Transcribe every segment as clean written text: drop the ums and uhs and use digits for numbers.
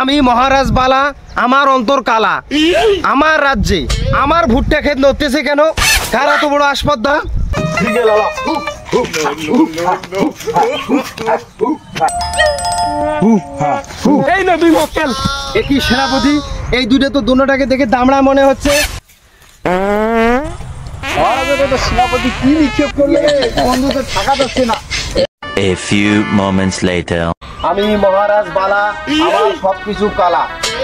আমি মহারাজ বালা, আমার অন্তর কালা। আমার রাজ্যে আমার ভুট্টা ক্ষেত নড়তেছে কেন? কার এত বড় আসপদ্দা? এই না দুই মক্কেল। একই সেনাপতি, এই দুটো তো দুটোটাকে দেখে দামড়া মনে হচ্ছে। সেনাপতি কি নিক্ষেপ করলে বন্ধু তো থাকা যাচ্ছে না। A few moments later. আমি মহারাজ বালা, আমার সবকিছু কালা।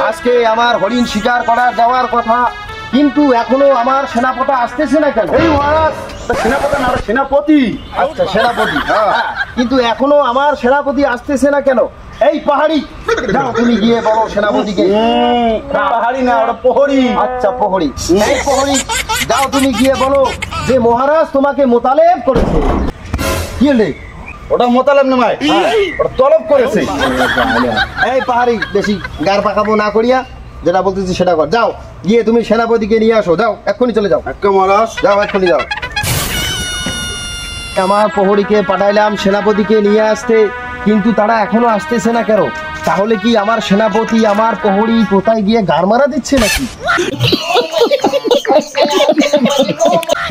আজকে আমার হরিণ শিকার করার যাওয়ার কথা, কিন্তু এখনো আমার সেনাপতি আসতেছে না কেন? এই মহারাজ, সেনাপতি না, সেনাপতি। আচ্ছা সেনাপতি, হ্যাঁ, কিন্তু এখনো আমার সেনাপতি আসতেছে না কেন? এই পাহাড়ি, যাও তুমি গিয়ে বলো সেনাপতিকে। পাহাড়ি না, ওটা প্রহরী। আচ্ছা প্রহরী, এই প্রহরী, যাও তুমি গিয়ে বলো যে মহারাজ তোমাকে মোতালেব করেছে। কি হলে? ওটা মোতালেব না ভাই, ওটা তলব করেছে। এই পাহাড়ি, বেশি গার পাকাবো না করিয়া যেটা বলতেছি সেটা কর। যাও গিয়ে তুমি সেনাপতিকে নিয়ে আসো, যাও এক্ষুনি চলে যাও। মহারাজ যাও এক্ষুনি যাও। আমার প্রহরীকে পাঠাইলাম সেনাপতিকে নিয়ে আসতে, কিন্তু তারা এখনো আসতেছে না কেন? তাহলে কি আমার সেনাপতি আমার প্রহরী কোথায় গিয়ে গার মারা দিচ্ছে নাকি?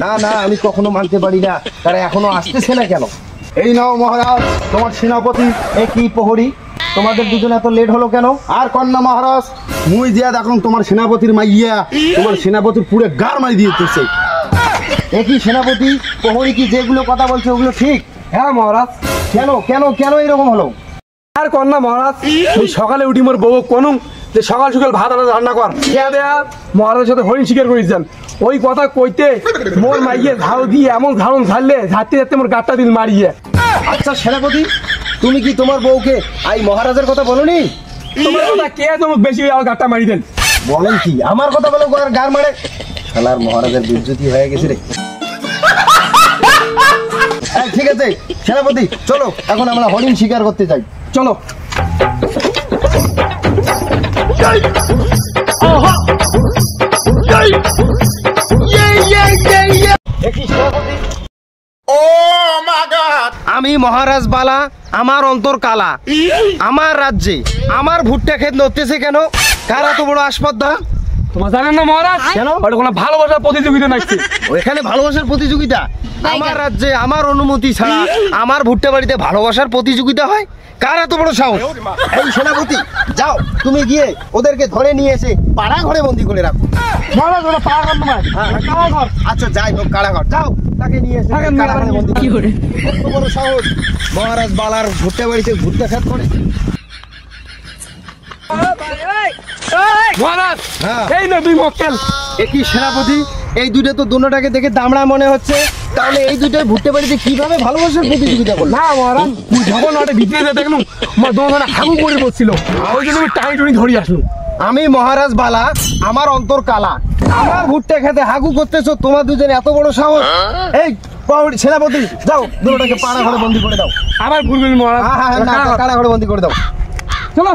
না না, আমি কখনো মানতে পারি না, তারা এখনো আসতেছে না কেন? এই নাও মহারাজ তোমার সেনাপতি। এ কি প্রহরী, তোমাদের দুজন এত লেট হলো কেন? আর কন্যা মহারাজ, মুই দিয়া দেখুন তোমার সেনাপতির মাইয়া তোমার সেনাপতির পুরো গার মারি দিয়ে দিতেছে। একই সেনাপতি, প্রহরী কি যেগুলো কথা বলছে ওগুলো ঠিক? হ্যাঁ মহারাজ। কেন কেন কেন এরকম হলো? আর কন্যা মহারাজ, ওই সকালে উঠি মোর বউ কোন যে সকাল সকাল ভাত আনা রান্না কর দেয়া মহারাজের সাথে হরিণ শিকার করে যান। ওই কথা কইতে মোর মাইয়ে ঝাড়ু দিয়ে এমন ঝাড়ন ঝাড়লে ঝাড়তে ঝাড়তে মোর গাটটা দিল মারিয়ে। আচ্ছা সেনাপতি, তুমি কি তোমার বউকে এই মহারাজের কথা বলোনি? তোমার কথা কে তোমাকে বেশি আমার গাটটা মারি দেন? বলেন কি, আমার কথা বলো গার মারে? শালার মহারাজের বেইজ্জতি হয়ে গেছে রে। ঠিক আছে সেনাপতি, চলো এখন আমরা হরিণ শিকার করতে যাই, চলো। আমি মহারাজ বালা, আমার অন্তর কালা। আমার রাজ্যে আমার ভুট্টা ক্ষেত নড়তেছে কেন? কার এত বড় আসপদ্দা? তোমার জানেন না মহারাজ? কেন? ওটা কোনো ভালোবাসার প্রতিযোগিতা নাকি? ওখানে ভালোবাসার প্রতিযোগিতা? আমার রাজ্যে আমার অনুমতি ছাড়া আমার ভুট্টা বাড়িতে ভালোবাসার প্রতিযোগিতা হয়? কার এত বড় সাহস? এই সেনাপতি, যাও তুমি গিয়ে ওদেরকে ধরে নিয়ে এসে পাড়া ঘরে বন্দি করে রাখো। মহারাজ ওটা পাড়া ঘর নয়, কারা ঘর। আচ্ছা যাই হোক, কারাঘর যাও, তাকে নিয়ে এসে কারাঘরে বন্দি করে। কত বড় সাহস মহারাজ বালার ভুট্টা বাড়িতে ভুট্টা খেত করে? মহারাজ হ্যাঁ। এই না দুই মক্কেল। একই সেনাপতি, এই দুটো তো দুটোটাকে দেখে দামড়া মনে হচ্ছে। তাহলে এই দুটো ভুট্টা বাড়িতে কিভাবে ভালোবাসার প্রতিযোগিতা করলো? না মহারাজ, তুই যখন ওটা ভিতরে যেতে দেখলাম আমার দোকানে হাগু করে বসছিল, ওই জন্য আমি টাই টুনি ধরে আসলো। আমি মহারাজ বালা, আমার অন্তর কালা। আমার ভুট্টা খেতে হাগু করতেছো, তোমার দুজন এত বড় সাহস? এই সেনাপতি, যাও দুটোটাকে পাড়া ঘরে বন্দি করে দাও। আবার ভুল করলি মহারাজ। কারা ঘরে বন্দি করে দাও, চলো।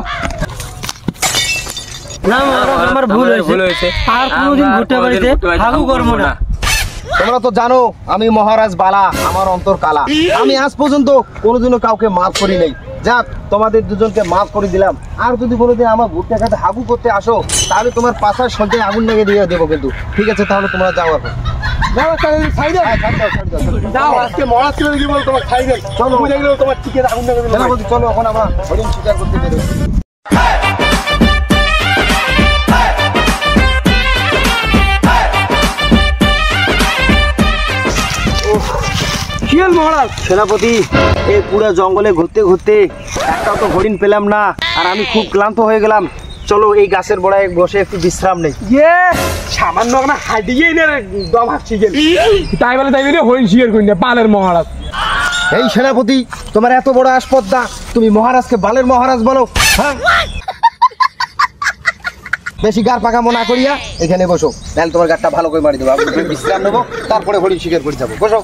না মহারাজ, আমার ভুল হয়েছে। আর কোনোদিন ভুট্টা বাড়িতে হাগু করবো না। তোমরা তো জানো আমি মহারাজ বালা, আমার অন্তর কালা। আমি আজ পর্যন্ত কোনোদিনও কাউকে মাফ করি নাই। যাক, তোমাদের দুজনকে মাফ করে দিলাম। আর যদি কোনোদিন আমার ভুট্টা খেতে হাগু করতে আসো, তাহলে তোমার পাশার সজ্জায় আগুন লেগে দিয়ে দেবো কিন্তু। ঠিক আছে, তাহলে তোমরা যাও এখন। যাও, আজকে মহারাজ ছিল কি বল তোমার খাই দেন। চলো, তোমার টিকে আগুন লেগে দিল। চলো এখন আমরা হরিণ শিকার করতে বেরোই। মহারাজ সেনাপতি, এই পুরো জঙ্গলে ঘুরতে ঘুরতে একটাও তো হরিণ পেলাম না, আর আমি খুব ক্লান্ত হয়ে গেলাম। চলো এই গাছের গোড়ায় বসে একটু বিশ্রাম নেই। সামান্য না হাঁটিয়েই না দম হাঁটছি গেল, তাই বলে তাই বলে হরিণ শিকার করি না বালের মহারাজ। এই সেনাপতি, তোমার এত বড় আসপদ্দা, তুমি মহারাজকে বালের মহারাজ বলো? হ্যাঁ, বেশি গার পাকামো না করিয়া এখানে বসো, তাহলে তোমার গাড়টা ভালো করে মারি দেবো। আমি বিশ্রাম নেবো, তারপরে হরিণ শিকার করে যাবো। বসো।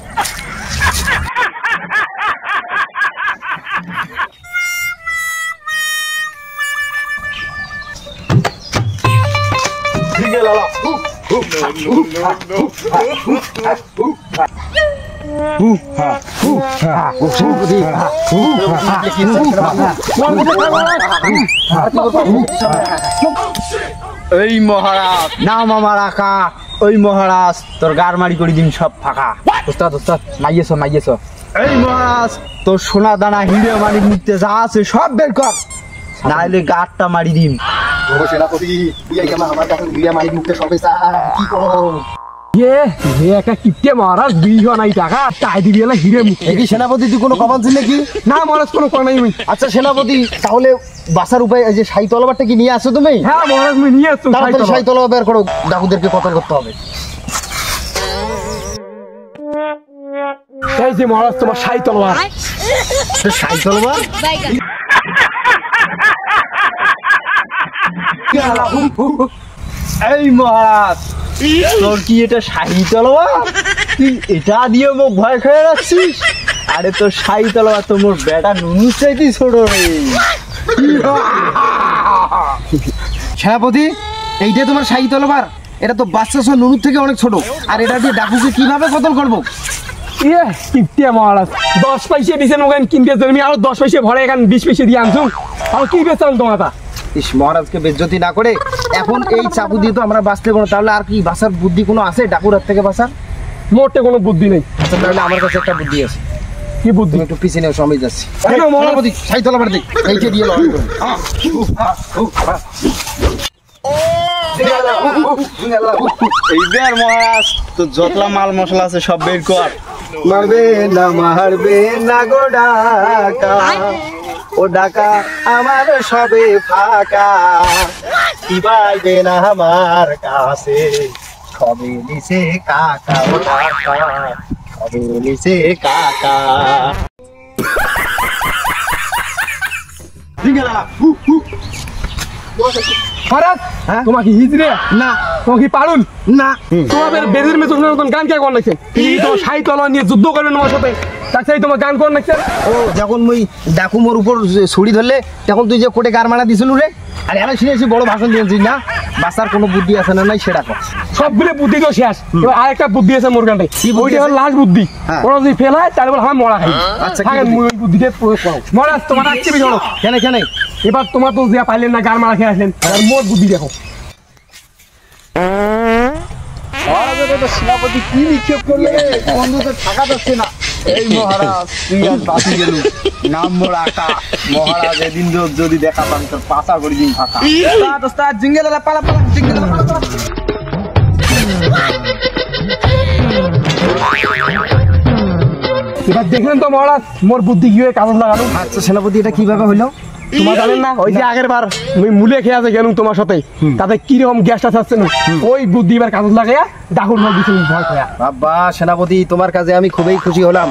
এই মহারাজ নাম আমার আকা, ওই মহারাজ তোর গার মারি করে দিন সব ফাঁকা। ওস্তাদ ওস্তাদ মাইয়েছ। এই মহারাজ তোর সোনা দানা হিরে মানিক মুক্তে যা আছে সব বের কর, নাইলে গারটা মারি দিন। সেনাপতি আমার কাছে হিরে মানিক মুক্তে সবে কি করো? একটা কিপটে মহারাজ বিহ নাই টাকা তাই দিবি এলা হিরে মুখে। কি সেনাপতি তুই কোনো কমান ছিল নাকি? না মহারাজ কোনো কর নাই। আচ্ছা সেনাপতি, তাহলে বাসার উপায় এই যে শাহী তলোয়ারটা কি নিয়ে আসো তুমি? হ্যাঁ মহারাজ আমি নিয়ে আসছো। তাড়াতাড়ি শাহী তলোয়ার বের করো, ডাকুদেরকে কতল করতে হবে। এই যে মহারাজ তোমার শাহী তলোয়ার। শাহী তলোয়ার? এই মহারাজ তোর কি এটা শাহী তলোয়ার? তুই এটা দিয়ে মোক ভয় খেয়ে রাখছিস? আরে তোর শাহী তলোয়ার তো মোর বেটা নুনু চাইতেই ছোট রে। সেনাপতি, এইটা তোমার শাহী তলোয়ার? এটা তো বাচ্চা সহ নুনুর থেকে অনেক ছোট, আর এটা দিয়ে ডাকুকে কিভাবে কতল করবো? কিপটে মহারাজ 10 পয়সা দিছেন ওখানে কিনতে তুমি আরো 10 পয়সা ভরে এখানে 20 পয়সা দিয়ে আনছো, আর কি বেচলাম তোমার? ইস, মহারাজকে বেজ্জতি না করে এখন এই চাকু দিয়ে তো আমরা বাঁচতে পারবো, তাহলে আর কি বাঁচার বুদ্ধি কোনো আছে ডাকুর হাত থেকে বাঁচার? মোটে কোনো বুদ্ধি নেই। আচ্ছা তাহলে আমার কাছে একটা বুদ্ধি আছে। কি বুদ্ধি? তুমি একটু পিছিয়ে নেও, সময় যাচ্ছি। কেন মহারাজ? সেনাপতি, শাহী তলোয়ার দিক, এইটা দিয়ে লড়াই করো। এইবার মহারাজ তোর যতলা মাল মশলা আছে সব বের কর। মারবে না গো ডাকা, ও ডাকা আমার সবে ফাঁকা, কি পাইবে না আমার কাছে, সবে নিছে কাকা, ও ডাকা সবে নিছে কাকা। মহারাজ তোমাকে হিজরে না তোমাকে পারুন না, তোমাদের বেদের মেয়ে নতুন গান কে কর নাকছেন? তুমি তোমার শাহী তলোয়ার নিয়ে যুদ্ধ করবেন আমার সাথে, তার সাথে তোমার গান কর নাকছেন? ও যখন মুই ডাকু মোর উপর ছুরি ধরলে তখন তুই যে কোটে গার মারা দিছিল রে, আর এনে শুনেছি বড় ভাষণ দিয়েছিস না, বাসার কোনো বুদ্ধি আছে না নাই সেটা কর। সবগুলো বুদ্ধি তো শেষ, এবার আরেকটা বুদ্ধি আছে মোর গানটাই, ওইটা হলো লাস্ট বুদ্ধি। ওরা যদি ফেল হয় তাহলে বলে আমার মরা খাই। আচ্ছা, কি থাকেন বুদ্ধি? ওই বুদ্ধিটা প্রয়োগ করো। মহারাজ তোমার আসছে বিজয়, কেন কেন? এবার তোমার তো যা পাইলেন না গার মারা খেয়ে আসলেন, আর মোর বুদ্ধি দেখো। সেনাপতি কি নিক্ষেপ করলে বন্ধু তো থাকা যাচ্ছে না। এই মহারাজ তুই আর বাঁচি গেলু, নাম মোর আকা। মহারাজ এদিন যদি দেখা পান তোর পাশা করে দিন ফাঁকা। এবার দেখলেন তো মহারাজ মোর বুদ্ধি কি হয়ে কাজে লাগানো। আচ্ছা সেনাপতি, এটা কিভাবে হইলো? তোমার জানেন না ওই যে আগের বার ওই মুলে খেয়ে আছে গেলুম তোমার সাথে, তাতে কিরকম গ্যাসটা থাকছে না, ওই বুদ্ধি এবার কাজে লাগাইয়া ডাকুর মাল দিচ্ছেন ভয় খায়া। বাবা সেনাপতি, তোমার কাজে আমি খুবই খুশি হলাম।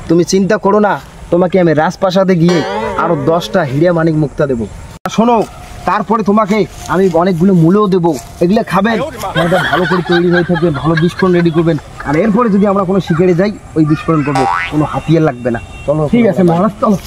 তুমি চিন্তা করো না, তোমাকে আমি রাজপ্রাসাদে গিয়ে আরো 10টা হিরে মানিক মুক্তা দেবো। শোনো, তারপরে তোমাকে আমি অনেকগুলো মূল্যও দেবো, এগুলো খাবেন, এটা ভালো করে তৈরি হয়ে থাকবে, ভালো বিস্ফোরণ রেডি করবেন। আর এরপরে যদি আমরা কোনো শিকারে যাই, ওই বিস্ফোরণ করবো, কোনো হাতিয়ার লাগবে না। চলো ঠিক আছে মহারাজ, চলো।